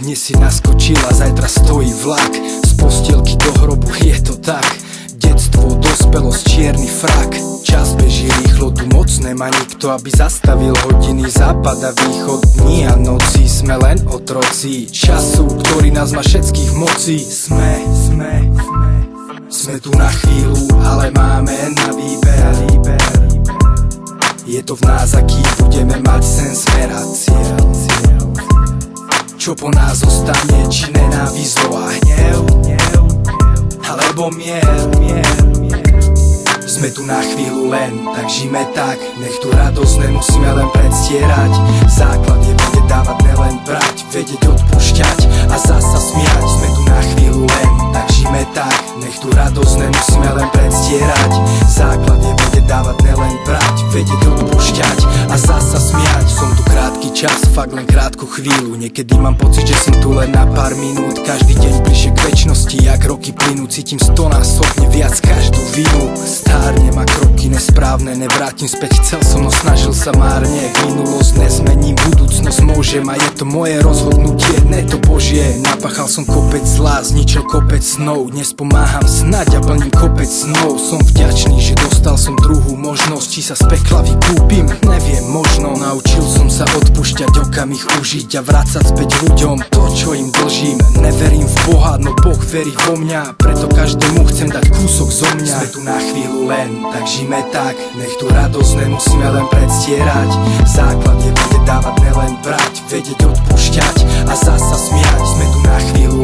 Dnes si naskočila, zajtra stojí vlak. Z postielky do hrobu, je to tak. Detstvo, dospelosť, čierny frak. Čas beží rýchlo, tu moc nemá nikto, aby zastavil hodiny. Západ a východ, dní a noci. Sme len otroci času, ktorý nás má všetkých v moci. Sme tu na chvíľu, ale máme na výber. Je to v nás, aký budeme mať sen, smer a cieľ. Čo po nás zostane, či nenávisť a hnev, alebo mier. Sme tu na chvíľu len, tak žijme tak. Nech tu radosť nemusíme len predstierať. Základ je vedieť dávať, nelen brať. Vedieť odpúšťať a zasa smiať. Sme tu na chvíľu len, tak žijme tak. Nech tu radosť nemusíme len predstierať. Základ je vedieť dávať, nelen brať. Vedieť odpúšťať a zasa smiať. Som tu krátky čas, fakt len krátku chvíľu. Niekedy mám pocit, že som tu len na pár minút. Každý deň bližšie k večnosti, jak roky plynú. Cítim 100-násobne viac každú vinu. Stárnem a kroky nesprávne nevrátim späť. Chcel som, no snažil sa márne. Minulosť nezmením, budúcnosť môžem. A je to moje rozhodnutie, ne to Božie. Napáchal som kopec zla, zničil kopec snov. Dnes pomáham snať a plním kopec snov. Som vďačný, že dostal som druhú možnosť. Či sa z pekla vykúpim, neviem, možno. Naučil som sa odpúšťať, okamih užiť a vrácať späť ľuďom to, čo im dlžím. Neverím v Boha, no Boh verí vo mňa. Preto každému chcem dať kúsok zo mňa. Sme tu na chvíľu len, tak žijme tak. Nech tu radosť nemusíme len predstierať. Základ je vedieť dávať, nelen brať. Vedieť odpúšťať a zasa smiať. Sme tu na chvíľu